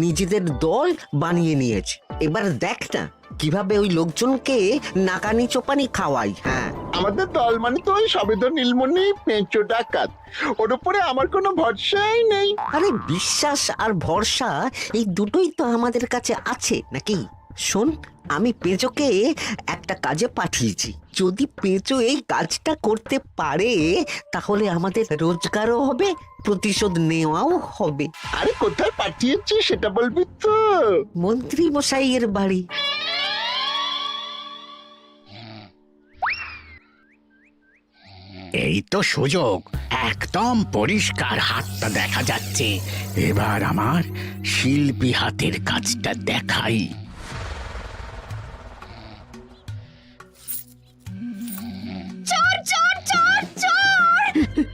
নিজেদের দল বানিয়ে নিয়েছে। এবার দেখ না কিভাবে ওই লোকজনকে নাকানি চোপানি খাওয়াই। হ্যাঁ, আমাদের দল মানে তো ওই সবেদর নীলমণি পেঁচো ডাকাত, ওর উপরে আমার কোনো ভরসাই নেই। আরে বিশ্বাস আর ভরসা এই দুটোই তো আমাদের কাছে আছে নাকি? শোন, আমি পেঁচোকে একটা কাজে পাঠিয়েছি। যদি পেঁচো এই কাজটা করতে পারে তাহলে আমাদের রোজগারও হবে, প্রতিশোধ নেওয়াও হবে। আরে কোথায় পাঠিয়েছি সেটা বলবি তো? মন্ত্রী মশাইয়ের বাড়ি। এই তো সুযোগ, একদম পরিষ্কার হাতটা দেখা যাচ্ছে। এবার আমার শিল্পী হাতের কাজটা দেখাই। চোর চোর চোর চোর!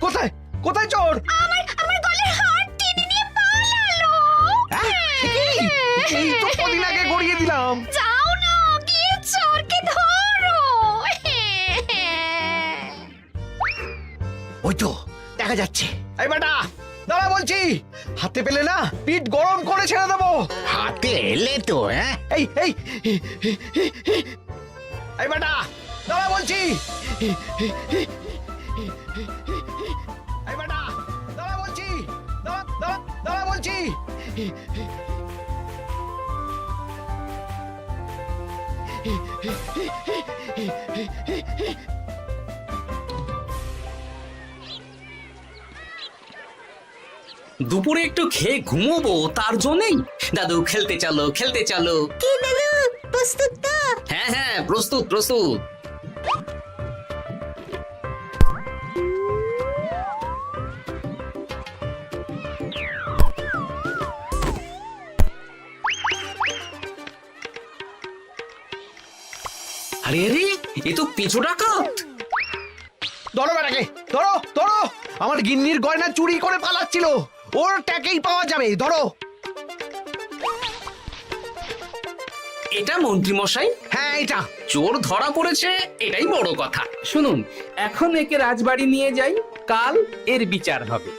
কোথায় কোথায় চোর? আমার গলার হার টেনে নিয়ে পালালো। এই তো কদিন আগে গড়িয়ে দিলাম। যাও না, গিয়ে চোরকে ধরো। ওই তো দেখা যাচ্ছে। এই বেটা দাঁড়া বলছি, হাতে পেলে না পিঠ গরম করে ছেড়ে দেবো। হাতে এলে তো এই এই এই বেটা দাঁড়া বলছি। এই বেটা দাঁড়া বলছি, দাঁড়া দাঁড়া দাঁড়া বলছি। দুপুরে একটু খেয়ে ঘুমোবো তার জন্যই। দাদু খেলতে চলো খেলতে চলো। কি দাদু, প্রস্তুত তো? হ্যাঁ হ্যাঁ, প্রস্তুত প্রস্তুত। আরে আরে, এ তো পিছু ডাকাত। ধরো বেটাকে, ধরো ধরো। আমার গিন্নির গয়না চুরি করে পালাচ্ছিল, ওর ট্যাকেই পাওয়া যাবে। ধরো। এটা মন্ত্রী মশাই, হ্যাঁ এটা। চোর ধরা পড়েছে, এটাই বড় কথা। শুনুন, এখন একে রাজবাড়ি নিয়ে যাই, কাল এর বিচার হবে।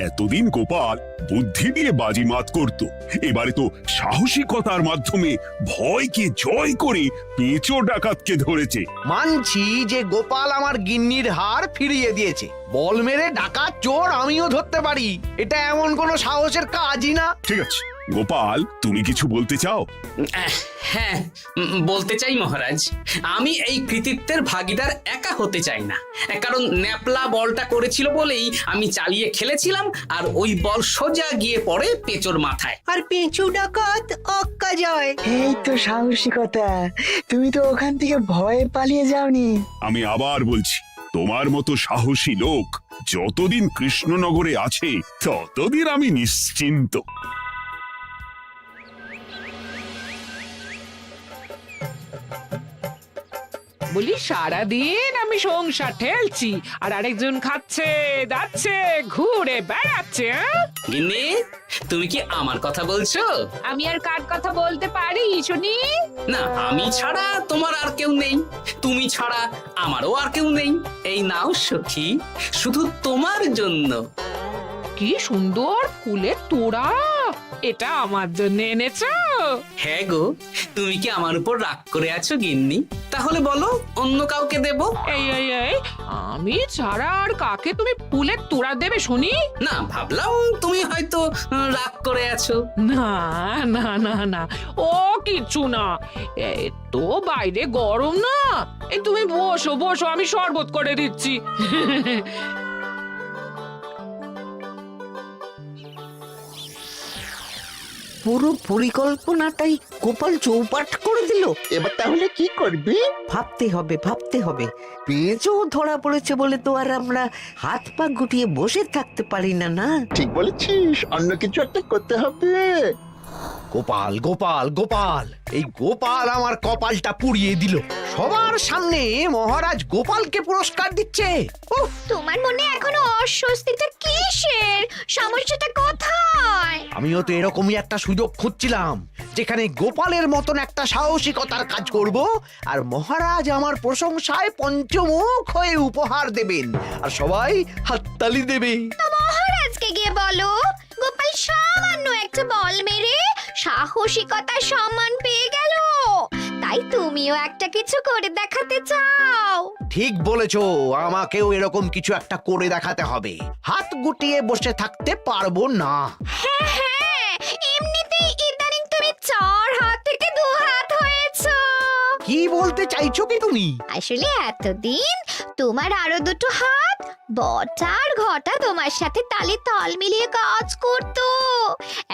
এতদিন গোপাল বুদ্ধি দিয়ে বাজিমাত করত, এবারে তো সাহসিকতার মাধ্যমে ভয়কে জয় করে পেঁচো ডাকাতকে ধরেছে। মানছি যে গোপাল আমার গিন্নির হার ফিরিয়ে দিয়েছে। বল মেরে ডাকাত চোর আমিও ধরতে পারি, এটা এমন কোনো সাহসের কাজই না। ঠিক আছে গোপাল, তুমি কিছু বলতে চাও? হ্যাঁ, বলতে চাই মহারাজ, আমি এই কৃতিত্বের ভাগীদার একা হতে চাই না। কারণ ন্যাপলা বলটা করেছিল বলেই আমি চালিয়ে খেলেছিলাম, আর ওই বল সোজা গিয়ে পড়ে পেঁচোর মাথায়। আর পেঁচু ডাকাত অক্কা যায়। এই তো সাহসিকতা, তুমি তো ওখান থেকে ভয়ে পালিয়ে যাওনি। আমি আবার বলছি, তোমার মতো সাহসী লোক যতদিন কৃষ্ণনগরে আছে ততদিন আমি নিশ্চিন্ত। বলি সারাদিন আমি সংসার ঠেলছি আর আরেকজন খাচ্ছে যাচ্ছে ঘুরে বেড়াচ্ছে। গিন্নি, তুমি কি আমার কথা বলছো? আমি আর কার কথা বলতে পারি শুনি? না, আমি ছাড়া তোমার আর কেউ নেই, তুমি ছাড়া আমারও আর কেউ নেই। এই নাও সখী, শুধু তোমার জন্য। কি সুন্দর ফুলের তোড়া, এটা আমার জন্য এনেছো? হ্যাঁ গো, তুমি কি আমার উপর রাগ করে আছো গিন্নি? তাহলে বলো, অন্য কাউকে দেব? এই এই এই, আমি ছাড়া আর কাকে তুমি ফুলের তোড়া দেবে শুনি? না, ভাবলাম তুমি হয়তো রাগ করে আছো। না না না না, ও কিছু না। এই তো বাইরে গরম না, এই তুমি বসো বসো, আমি শরবত করে দিচ্ছি। পুরো পরিকল্পনাটাই গোপাল চৌপাট করে দিল। এবার তাহলে কি করবি? ভাবতে হবে ভাবতে হবে। পেঁচো ধরা পড়েছে বলে তো আর আমরা হাত পা গুটিয়ে বসে থাকতে পারি না। না, ঠিক বলেছিস, অন্য কিছু একটা করতে হবে। গোপাল গোপাল গোপাল, এই গোপাল আমার কপালটা পুড়িয়ে দিল। সবার সামনে মহারাজ গোপালকে পুরস্কার দিচ্ছে। উফ, তোমার মনে এখনো অস্বস্তিটা কিসের? সমস্যাটা কোথায়? আমিও তো এরকমই একটা সুযোগ খুঁজছিলাম, যেখানে গোপালের মতন একটা সাহসিকতার কাজ করব, আর মহারাজ আমার প্রশংসায় পঞ্চমুখ হয়ে উপহার দেবেন, আর সবাই হাততালি দেবে। মহারাজকে গিয়ে বলো গোপাল সামান্য একটা বল মেরে সাহসিকতার সম্মান পেয়ে গেল, তাই তুমিও একটা কিছু করে দেখাতে চাও। ঠিক বলেছো, আমাকেও এরকম কিছু একটা করে দেখাতে হবে। হাত গুটিয়ে বসে থাকতে পারবো না। হ্যাঁ হ্যাঁ, এমনিতেই ইদানিং তুমি 4 হাত থেকে 2 হাত হয়েছো। কি বলতে চাইছো কি তুমি? আসলে এতদিন তোমার আরো 2টো হাত বটা আর ঘটা তোমার সাথে তালে তাল মিলিয়ে কাজ করতো,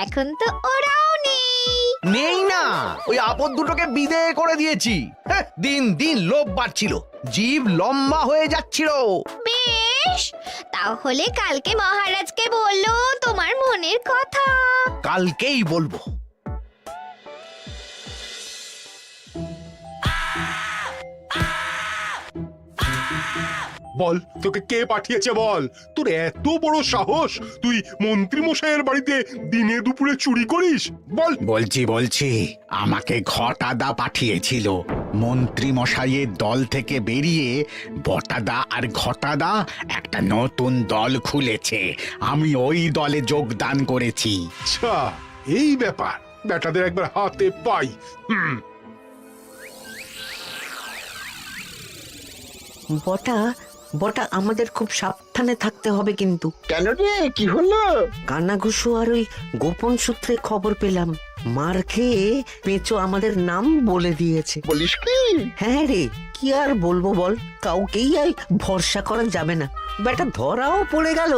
এখন তো ওরাও নেই। নেই না, ওই আপদ দুটোকে বিদেয় করে দিয়েছি। হ্যাঁ, দিন দিন লোভ বাড়ছিল, জীব লম্বা হয়ে যাচ্ছিল। বেশ, তাহলে কালকে মহারাজকে বললো তোমার মনের কথা। কালকেই বলবো। বল, তোকে কে পাঠিয়েছে বল? তোর এত বড় সাহস, তুই মন্ত্রী মশাইয়ের বাড়িতে দিনে দুপুরে চুরি করিস? বল। বলছি আমাকে ঘটাদা পাঠিয়েছিল। মন্ত্রী মশাইয়ের দল থেকে বেরিয়ে বটাদা আর ঘটাদা একটা নতুন দল খুলেছে, আমি ওই দলে যোগদান করেছি। আচ্ছা, এই ব্যাপার। বেটাদের একবার হাতে পাই। বটা বটা আমাদের খুব সাবধানে থাকতে হবে কিন্তু। কেন রে, কি হলো? কানাঘুষো আর ওই গোপন সূত্রে খবর পেলাম, মার খেয়ে পেঁচো আমাদের নাম বলে দিয়েছে। বলিস কি? হ্যাঁ রে, কি আর বলবো বল, কাউকেই আর ভরসা করা যাবে না। বেটা ধরাও পড়ে গেল,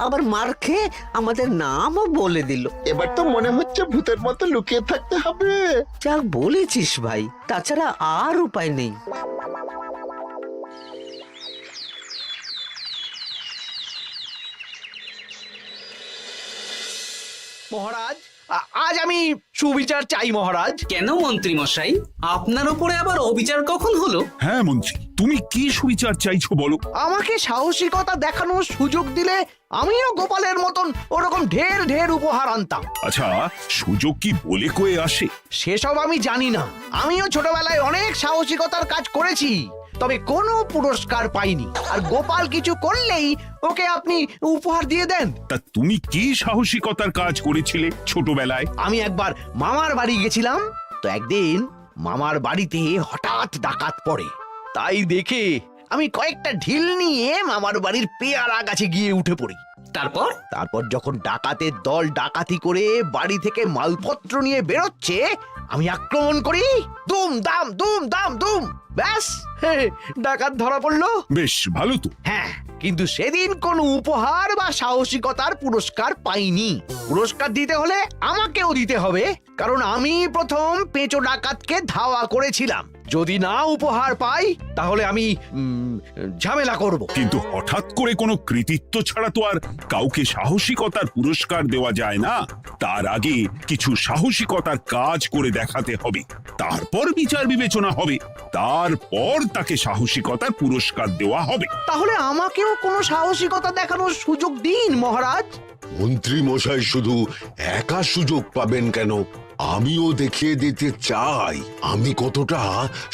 আবার মার খেয়ে আমাদের নামও বলে দিল। এবার তো মনে হচ্ছে ভূতের মতো লুকিয়ে থাকতে হবে। যা বলেছিস ভাই, তাছাড়া আর উপায় নেই। মহারাজ, আজ আমি সুবিচার চাই মহারাজ। কেন মন্ত্রী মশাই, আপনার উপরে আবার অবিচার কখন হলো? হ্যাঁ মন্ত্রী, তুমি কি সুবিচার চাইছো বলো? আমাকে সাহসিকতা দেখানোর সুযোগ দিলে আমিও গোপালের মতন ওরকম ঢের ঢের উপহার আনতাম। আচ্ছা, সুযোগ কি বলে কয়ে আসে? সেসব আমি জানি না। আমিও ছোটবেলায় অনেক সাহসিকতার কাজ করেছি, তবে কোনো পুরস্কার পাইনি। আর গোপাল কিছু করলেই ওকে আপনি উপহার দিয়ে দেন। তা তুমি কি সাহসিকতার কাজ করেছিলে ছোটবেলায়? আমি একবার মামার বাড়ি গেছিলাম, তো একদিন মামার বাড়িতে হঠাৎ ডাকাত পড়ে। তাই দেখে আমি কয়েকটা ঢিল নিয়ে মামার বাড়ির পেয়ারা গাছে গিয়ে উঠে পড়ি। তারপর যখন ডাকাতের দল ডাকাতি করে বাড়ি থেকে মালপত্র নিয়ে বেরোচ্ছে, আমি আক্রমণ করি। দুম দাম দুম দাম দুম, ব্যাস, ডাকাত ধরা পড়লো। বেশ ভালো তো। হ্যাঁ, কিন্তু সেদিন কোনো উপহার বা সাহসিকতার পুরস্কার পাইনি। পুরস্কার দিতে হলে আমাকেও দিতে হবে, কারণ আমি প্রথম পেঁচো ডাকাতকে ধাওয়া করেছিলাম। যদি না উপহার পাই তাহলে আমি ঝামেলা করব। কিন্তু হঠাৎ করে কোনো কৃতিত্ব ছাড়া তো আর কাউকে সাহসিকতার পুরস্কার দেওয়া যায় না। তার আগে কিছু সাহসিকতার কাজ করে দেখাতে হবে, তারপর বিচার বিবেচনা হবে, তারপর তাকে সাহসিকতার পুরস্কার দেওয়া হবে। তাহলে আমাকেও কোনো সাহসিকতা দেখানোর সুযোগ দিন মহারাজ। মন্ত্রী মশাই শুধু একা সুযোগ পাবেন কেন, আমিও দেখিয়ে দিতে চাই আমি কতটা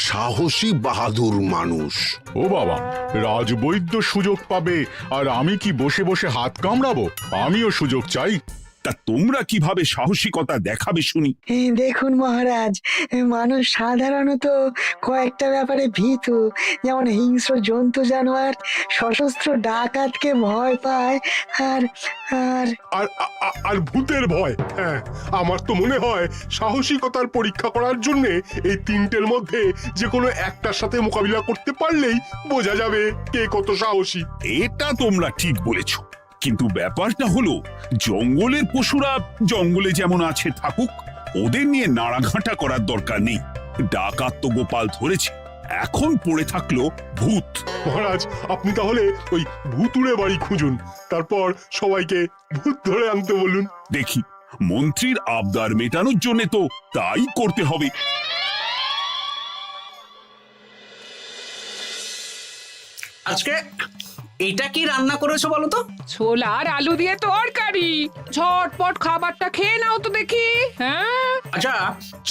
সাহসী বাহাদুর মানুষ। ও বাবা, রাজবৈদ্য সুযোগ পাবে আর আমি কি বসে বসে হাত কামড়াবো? আমিও সুযোগ চাই। তা তোমরা কিভাবে সাহসিকতা দেখাবে শুনি? দেখুন মহারাজ, মানুষ সাধারণত কয়েকটা ব্যাপারে ভীতু, যেমন হিংস্র জন্তু জানোয়ার, সশস্ত্র ডাকাতকে ভয় পায়, আর আর আর ভূতের ভয়। হ্যাঁ, আমার তো মনে হয় সাহসিকতার পরীক্ষা করার জন্য এই তিনটের মধ্যে যে কোনো একটার সাথে মোকাবিলা করতে পারলেই বোঝা যাবে কে কত সাহসী। এটা তোমরা ঠিক বলেছো, কিন্তু ব্যাপারটা হলো জঙ্গলের পশুরা জঙ্গলে যেমন আছে থাকুক, ওদের নিয়ে নাড়াঘাটা করার দরকার নেই। ডাকাত তো গোপাল ধরেছে, এখন পড়ে থাকলো ভূত। মহারাজ, আপনি তাহলে ওই ভূতুড়ে বাড়ি খুঁজুন, তারপর সবাইকে ভূত ধরে আনতে বলুন। দেখি, মন্ত্রীর আবদার মেটানোর জন্য তো তাই করতে হবে। আজকে এটা কি রান্না করেছো বলো তো? ছোলা আর আলু দিয়ে তরকারি। ঝটপট খাবারটা খেয়ে নাও তো দেখি। হ্যাঁ, আচ্ছা,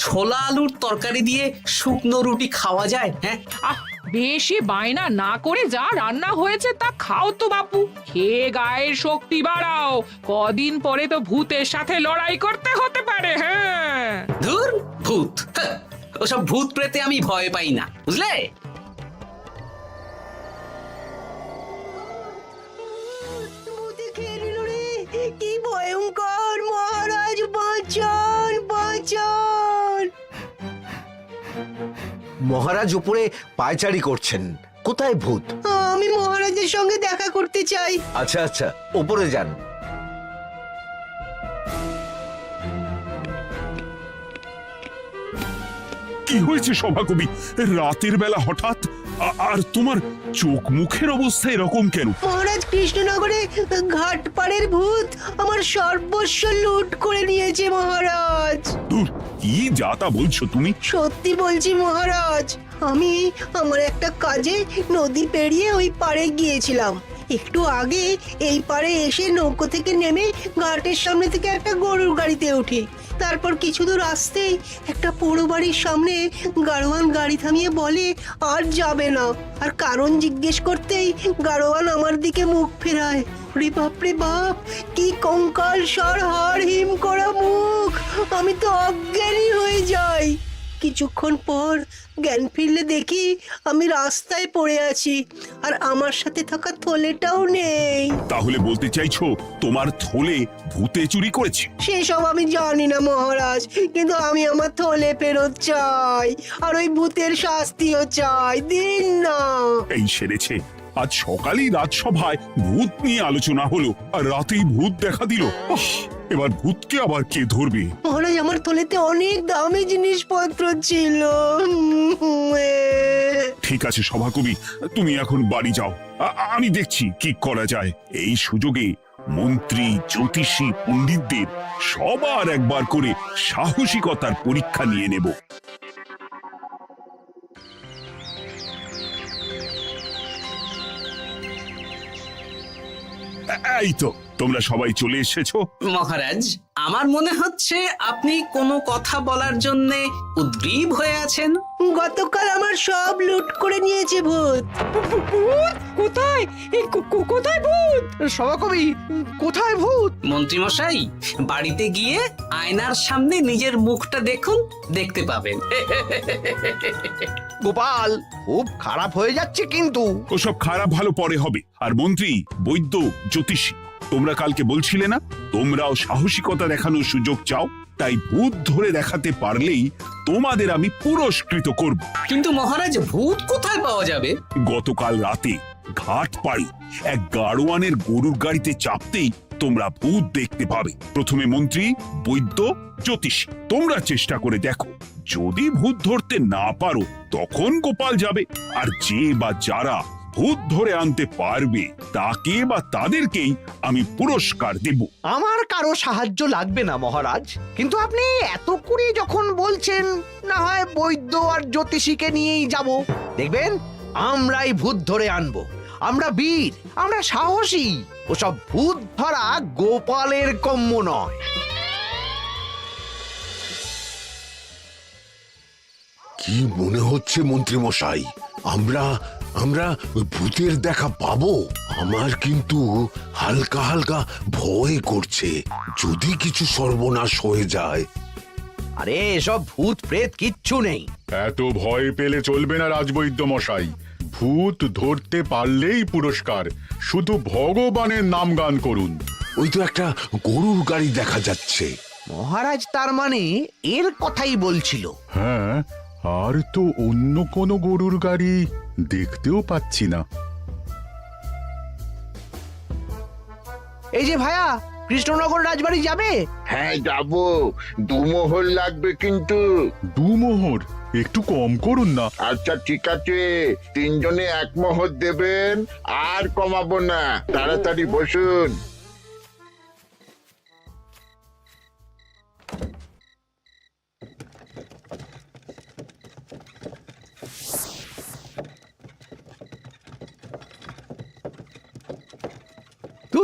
ছোলা আলুর তরকারি দিয়ে শুকনো রুটি খাওয়া যায়? হ্যাঁ, আহ বেশি বায়না না করে যা রান্না হয়েছে তা খাও তো বাপু। খেয়ে গায়ের শক্তি বাড়াও, কদিন পরে তো ভূতের সাথে লড়াই করতে হতে পারে। হ্যাঁ, ধুর ভূত, হ্যাঁ, ওসব ভূত প্রেতে আমি ভয় পাই না, বুঝলে? কি ভয়ঙ্কর! মহারাজ বাঁচান, বাঁচান! মহারাজ উপরে পায়চারি করছেন, কোথায় ভূত? আমি মহারাজের সঙ্গে দেখা করতে চাই। আচ্ছা আচ্ছা, উপরে যান। কি হয়েছে সভাকবি? রাতের বেলা হঠাৎ আর তোমার চোখ মুখের অবস্থা এরকম কেন? মহারাজ, কৃষ্ণনগরে ঘাটপাড়ের ভূত আমার সর্বস্ব লুট করে নিয়েছে মহারাজ। দূর, কি যা তা বলছো তুমি? সত্যি বলছি মহারাজ, আমি আমার একটা কাজে নদী পেরিয়ে ওই পাড়ে গিয়েছিলাম। একটু আগে এই পাড়ে এসে নৌকো থেকে নেমে ঘাটের সামনে থেকে একটা গরুর গাড়িতে উঠি। তারপর কিছু দূর আসতেই একটা পোড়ো বাড়ির সামনে গাড়োয়ান গাড়ি থামিয়ে বলে আর যাবে না। আর কারণ জিজ্ঞেস করতেই গাড়োয়ান আমার দিকে মুখ ফেরায়। রে বাপ রে বাপ, কি কঙ্কাল সার হাড় হিম করা মুখ! আমি তো অজ্ঞানী হয়ে যাই। কিছুক্ষণ পর জ্ঞান ফিরলে দেখি আমি রাস্তায় পড়ে আছি, আর আমার সাথে থাকা থলেটাও নেই। তাহলে বলতে চাইছো তোমার থলে ভূতে চুরি করেছে? সেসব আমি জানি না মহারাজ, কিন্তু আমি আমার থলে ফেরত চাই, আর ওই ভূতের শাস্তিও চাই। দিন না। এই সেরেছে, আজ সকালেই রাজসভায় ভূত নিয়ে আলোচনা হলো আর রাতেই ভূত দেখা দিল। এবার ভূতকে আবার কে ধরবে? মহারাজ, আমার থলেতে অনেক দামি জিনিসপত্র ছিল। ঠিক আছে সভাকবি, তুমি এখন বাড়ি যাও, আমি দেখছি কি করা যায়। এই সুযোগে মন্ত্রী, জ্যোতিষী, পণ্ডিতদের সবার একবার করে সাহসিকতার পরীক্ষা নিয়ে নেব। এই তো তোমরা সবাই চলে এসেছো। মহারাজ, আমার মনে হচ্ছে আপনি কোনো কথা বলার জন্য উদ্গ্রীব হয়ে আছেন। গতকাল আমার সব লুট করে নিয়েছে ভূত। কোথায়? কোথায় ভূত? সভাকবি, কোথায় ভূত? মন্ত্রী মশাই, বাড়িতে গিয়ে আয়নার সামনে নিজের মুখটা দেখুন, দেখতে পাবেন। গোপাল, খুব খারাপ হয়ে যাচ্ছে কিন্তু। ওসব খারাপ ভালো পরে হবে। আর মন্ত্রী, বৈদ্য, জ্যোতিষী, তোমরা কালকে বলছিলে না তোমরাও সাহসিকতা দেখানোর সুযোগ চাও? তাই ভূত ধরে দেখাতে পারলেই তোমাদের আমি পুরস্কৃত করব। কিন্তু মহারাজ, ভূত কোথায় পাওয়া যাবে? গতকাল রাতে ঘাট পাড়ি এক গাড়োয়ানের গরুর গাড়িতে চাপতেই তোমরা ভূত দেখতে পাবে। প্রথমে মন্ত্রী, বৈদ্য, জ্যোতিষী, তোমরা চেষ্টা করে দেখো। যদি ভূত ধরতে না পারো তখন গোপাল যাবে, আর যে বা যারা ভূত ধরে আনতে পারবে তাকে বা তাদেরকেই আমি পুরস্কার দেব। আমার কারো সাহায্য লাগবে না মহারাজ, কিন্তু আপনি এত করে যখন বলছেন, না হয় বৈদ্য আর জ্যোতিষীকে নিয়েই যাব। দেখবেন আমরাই ভূত ধরে আনবো। আমরা বীর, আমরা সাহসী। ওসব ভূত ধরা গোপালের কম্য নয়। কি মনে হচ্ছে মন্ত্রী মশাই, আমরা আমরা ওই ভূতের দেখা পাবো? আমার কিন্তু হালকা হালকা ভয় করছে, যদি কিছু সর্বনাশ হয়ে যায়। আরে এসব ভূত প্রেত কিচ্ছু নেই। এত ভয় পেলে চলবে না রাজবৈদ্য মশাই। ভূত ধরতে পারলেই পুরস্কার। শুধু ভগবানের নাম গান করুন। ওই তো একটা গরুর গাড়ি দেখা যাচ্ছে। মহারাজ তার মানে এর কথাই বলছিল। হ্যাঁ, আর তো অন্য কোনো গরুর গাড়ি দেখতেও পাচ্ছি না। এই যে ভায়া, কৃষ্ণনগর রাজবাড়ি যাবে? হ্যাঁ যাবো, 2 মোহর লাগবে কিন্তু। 2 মোহর একটু কম করুন না। আচ্ছা ঠিক আছে, 3 জনে 1 মোহর দেবেন, আর কমাবো না। তাড়াতাড়ি বসুন।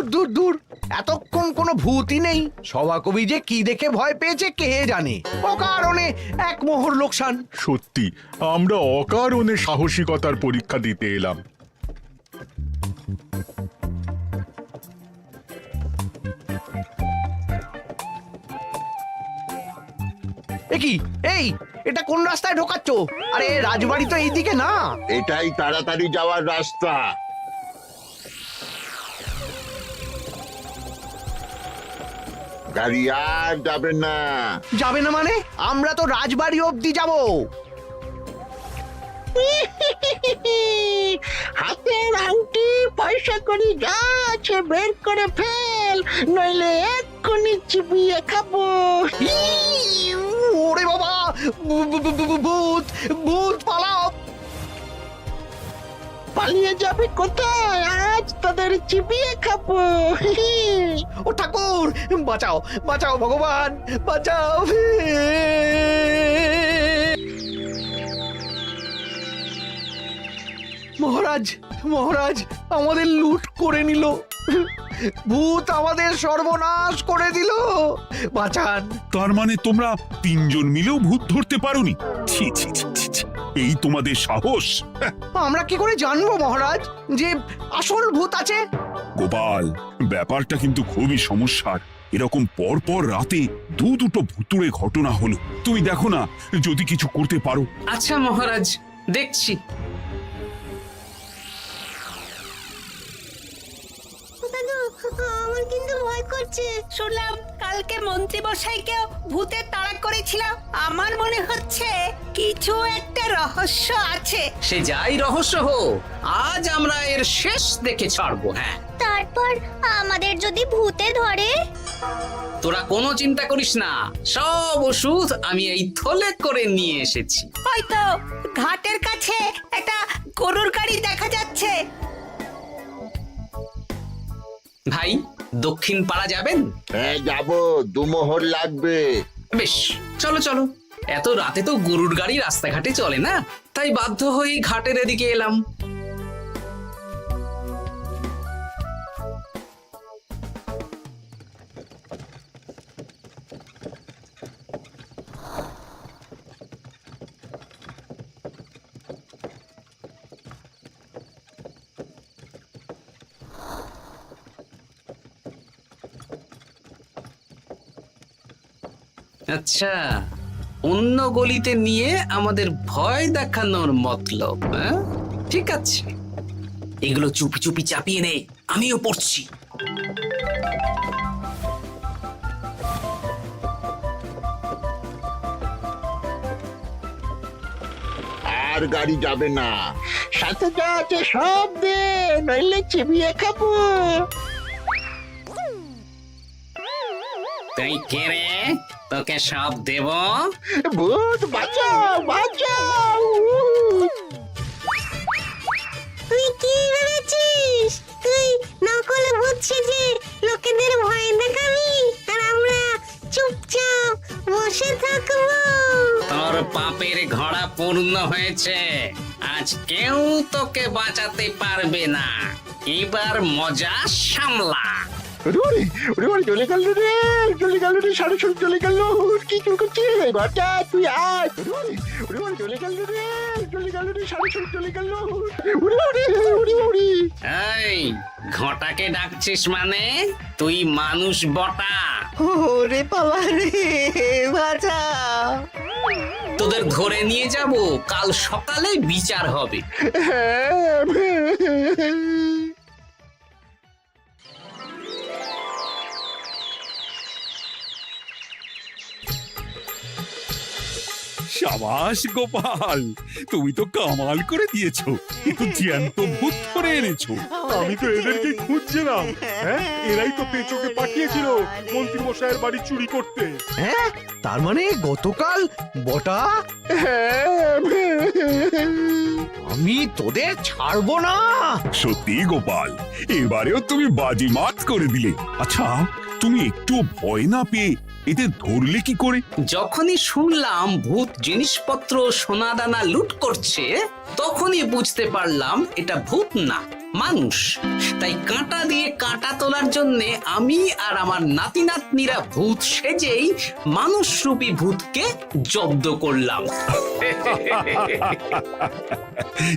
দূর দূর দূর, এতক্ষণ কোনো ভূতই নেই। সভাকবি যে কি দেখে ভয় পেয়েছে কে জানে। অকারণে এক মোহর লোকসান। সত্যি আমরা অকারণে সাহসিকতার পরীক্ষা দিতে এলাম। কি এই, এটা কোন রাস্তায় ঢোকাচ্ছ? আরে রাজবাড়ি তো এইদিকে না। এটাই তাড়াতাড়ি যাওয়ার রাস্তা। গাড়ি আর যাবে না। যাবে না মানে? আমরা তো রাজবাড়ি অবধি যাব। হাতের আংটি পয়সা করি যা আছে বের করে ফেল, নইলে এক্ষুনি চিবিয়ে খাবো। ওরে বাবা, ভূত ভূত পালাও। পালিয়ে যাবে কোথায়? আজ তোদের চিবিয়ে খাবো। ও ঠাকুর, বাঁচাও বাঁচাও ভগবান, বাঁচাও। মহারাজ মহারাজ, আমাদের লুট করে নিল। ভূত আমাদের সর্বনাশ করে দিল, বাঁচান। তার মানে তোমরা তিনজন মিলেও ভূত ধরতে পারোনি? ছি ছি ছি ছি ছি, এই তোমাদের সাহস! আমরা কি করে জানবো মহারাজ যে আসল ভূত আছে? গোপাল, ব্যাপারটা কিন্তু খুবই সমস্যার। এরকম পর পর রাতে দুটো ভুতুড়ে ঘটনা হলো। তুমি দেখো না যদি কিছু করতে পারো। আচ্ছা মহারাজ, দেখছি। আমার কিন্তু ভয় করছে। শুনলাম কালকে মন্ত্রী মশাইকেও ভূতের তাড়া করেছিলাম। আমার মনে হচ্ছে কিছু একটা রহস্য আছে। সে যাই রহস্য হোক, আজ আমরা এর শেষ দেখে ছাড়বো। হ্যাঁ, তারপর আমাদের যদি ভূতে ধরে? তোরা কোনো চিন্তা করিস না, সব ওষুধ আমি এই থলে করে নিয়ে এসেছি। হয়তো ঘাটের কাছে একটা গরুর গাড়ি দেখা যাচ্ছে। ভাই, দক্ষিণ পাড়া যাবেন? হ্যাঁ যাবো, 2 মোহর লাগবে। বেশ, চলো চলো। এত রাতে তো গরুর গাড়ি রাস্তাঘাটে চলে না, তাই বাধ্য হয়ে ঘাটের এদিকে এলাম। আচ্ছা, অন্য গলিতে নিয়ে আমাদের ভয় দেখানোর মতলব? হ্যাঁ, ঠিক আছে, এগুলো চুপি চুপি চাপিয়ে নে, আমিও পড়ছি। আর গাড়ি যাবে না। সাথে যা আছে সব দে, নইলে চিবিয়ে খাবো। তুই কে রে? তোকে সব দেব? ভূত বাঁচাও বাঁচাও! তুই কি ভেবেছিস? তুই নকল ভূত সেজে লোকেদের ভয় দেখাবি আর আমরা চুপচাপ বসে থাকবো? তোর পাপের ঘোড়া পূর্ণ হয়েছে, আজ কেউ তোকে বাঁচাতে পারবে না। এবার মজা সামলা। চলে গেল রে, চলে গেল রে, সাড়ে চলে গেল। কি চুল করছিস বাচ্চা? তুই আয়। চলে গেল রে, চলে গেল রে, সাড়ে চলে গেল। এই ঘটাকে ডাকছিস মানে? তুই মানুষ বটা। ওরে বাবা রে, বাঁচা! তোদের ধরে নিয়ে যাব, কাল সকালে বিচার হবে। সাবাস গোপাল, তুমি তো কামাল করে দিয়েছো। কিন্তু জ্যান্ত ভূত ধরে এনেছো। আমি তো এদেরকে খুঁজছিলাম। হ্যাঁ, এরাই তো পেঁচোকে পাঠিয়েছিল মন্ত্রী মশাইয়ের বাড়ি চুরি করতে। হ্যাঁ, তার মানে গতকাল বটা। আমি তোদের ছাড়বো না। সত্যি গোপাল, এবারেও তুমি বাজিমাত করে দিলে। আচ্ছা, তুমি একটু ভয় না পেয়ে এদের ধরলে কি করে? যখনই শুনলাম ভূত জিনিসপত্র সোনাদানা লুট করছে, তখনই বুঝতে পারলাম এটা ভূত না, মানুষ। তাই কাঁটা দিয়ে কাঁটা তোলার জন্যে আমি আর আমার নাতি নাতনিরা ভূত সেজেই মানুষরূপী ভূতকে জব্দ করলাম।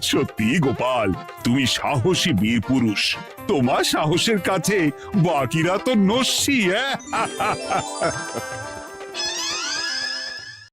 সত্যি গোপাল, তুমি সাহসী বীর পুরুষ। তোমার সাহসের কাছে বাকিরা তো নস্যি।